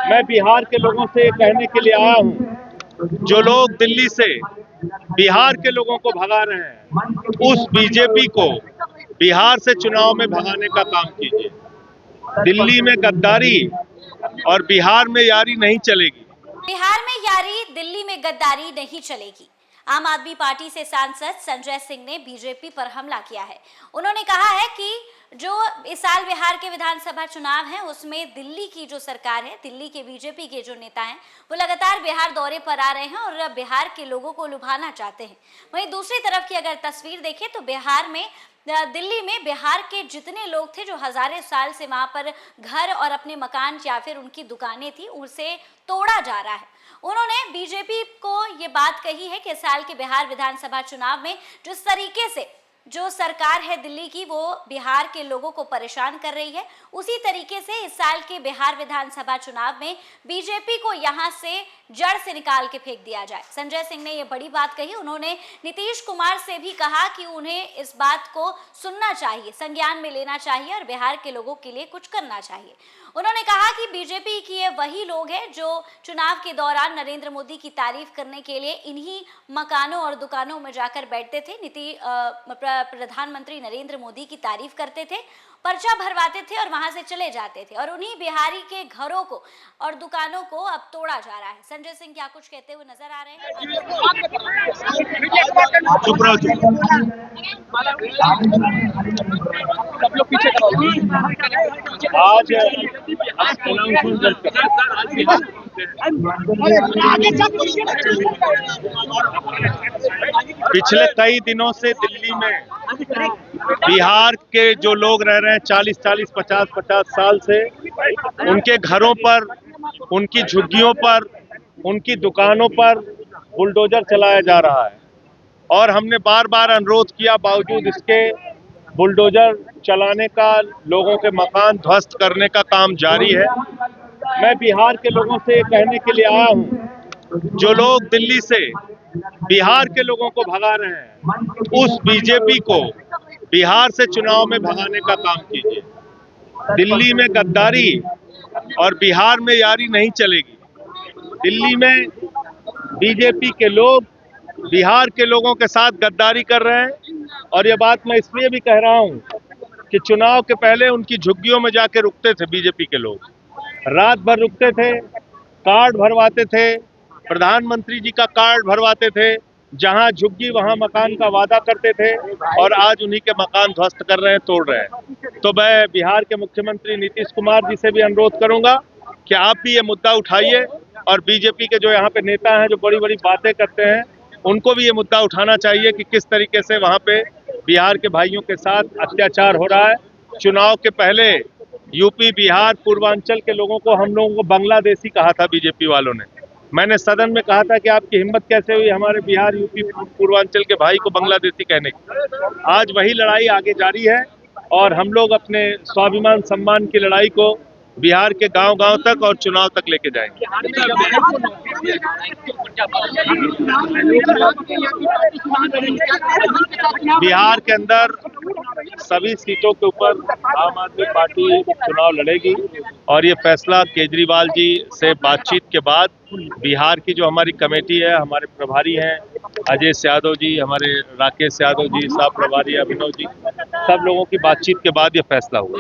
मैं बिहार के लोगों से ये कहने के लिए आया हूं, जो लोग दिल्ली से बिहार के लोगों को भगा रहे हैं, उस बीजेपी को बिहार से चुनाव में भगाने का काम कीजिए। दिल्ली में गद्दारी और बिहार में यारी नहीं चलेगी। बिहार में यारी, दिल्ली में गद्दारी नहीं चलेगी। आम आदमी पार्टी से सांसद संजय सिंह ने बीजेपी पर हमला किया है। उन्होंने कहा है कि जो इस साल बिहार के विधानसभा चुनाव हैं उसमें दिल्ली की जो सरकार है, दिल्ली के बीजेपी के जो नेता हैं, वो लगातार बिहार दौरे पर आ रहे हैं और बिहार के लोगों को लुभाना चाहते हैं। वहीं दूसरी तरफ की अगर तस्वीर देखें तो बिहार में, दिल्ली में बिहार के जितने लोग थे जो हजारों साल से वहां पर घर और अपने मकान या फिर उनकी दुकानें थी, उसे तोड़ा जा रहा है। उन्होंने बीजेपी को ये बात कही है कि इस साल के बिहार विधानसभा चुनाव में जिस तरीके से जो सरकार है दिल्ली की, वो बिहार के लोगों को परेशान कर रही है, उसी तरीके से इस साल के बिहार विधानसभा चुनाव में बीजेपी को यहां से जड़ से निकाल के फेंक दिया जाए। संजय सिंह ने ये बड़ी बात कही। उन्होंने नीतीश कुमार से भी कहा कि उन्हें इस बात को सुनना चाहिए, संज्ञान में लेना चाहिए और बिहार के लोगों के लिए कुछ करना चाहिए। उन्होंने कहा कि बीजेपी की ये वही लोग हैं जो चुनाव के दौरान नरेंद्र मोदी की तारीफ करने के लिए इन्हीं मकानों और दुकानों में जाकर बैठते थे, प्रधानमंत्री नरेंद्र मोदी की तारीफ करते थे, पर्चा भरवाते थे और वहां से चले जाते थे, और उन्हीं बिहारी के घरों को और दुकानों को अब तोड़ा जा रहा है। संजय सिंह क्या कुछ कहते हुए नजर आ रहे हैं। आज पिछले कई दिनों से दिल्ली में बिहार के जो लोग रह रहे हैं 40-40, 50-50 साल से, उनके घरों पर, उनकी झुग्गियों पर, उनकी दुकानों पर बुलडोजर चलाया जा रहा है। और हमने बार बार अनुरोध किया, बावजूद इसके बुलडोजर चलाने का, लोगों के मकान ध्वस्त करने का काम जारी है। मैं बिहार के लोगों से ये कहने के लिए आया हूं, जो लोग दिल्ली से बिहार के लोगों को भगा रहे हैं, उस बीजेपी को बिहार से चुनाव में भगाने का काम कीजिए। दिल्ली में गद्दारी और बिहार में यारी नहीं चलेगी। दिल्ली में बीजेपी के लोग बिहार के लोगों के साथ गद्दारी कर रहे हैं, और ये बात मैं इसलिए भी कह रहा हूं कि चुनाव के पहले उनकी झुग्गियों में जाके रुकते थे बीजेपी के लोग, रात भर रुकते थे, कार्ड भरवाते थे, प्रधानमंत्री जी का कार्ड भरवाते थे, जहां झुग्गी वहां मकान का वादा करते थे, और आज उन्हीं के मकान ध्वस्त कर रहे हैं, तोड़ रहे हैं। तो मैं बिहार के मुख्यमंत्री नीतीश कुमार जी से भी अनुरोध करूंगा कि आप भी ये मुद्दा उठाइए, और बीजेपी के जो यहाँ पे नेता हैं जो बड़ी बड़ी बातें करते हैं, उनको भी ये मुद्दा उठाना चाहिए कि किस तरीके से वहाँ पे बिहार के भाइयों के साथ अत्याचार हो रहा है। चुनाव के पहले यूपी, बिहार, पूर्वांचल के लोगों को, हम लोगों को बांग्लादेशी कहा था बीजेपी वालों ने। मैंने सदन में कहा था कि आपकी हिम्मत कैसे हुई हमारे बिहार, यूपी, पूर्वांचल के भाई को बांग्लादेशी कहने की। आज वही लड़ाई आगे जारी है, और हम लोग अपने स्वाभिमान सम्मान की लड़ाई को बिहार के गांव-गांव तक और चुनाव तक लेके जाएंगे। बिहार के अंदर सभी सीटों के ऊपर आम आदमी पार्टी चुनाव लड़ेगी, और ये फैसला केजरीवाल जी से बातचीत के बाद बिहार की जो हमारी कमेटी है, हमारे प्रभारी हैं अजय यादव जी, हमारे राकेश यादव जी, साहब प्रभारी अभिनव जी, सब लोगों की बातचीत के बाद ये फैसला हुआ।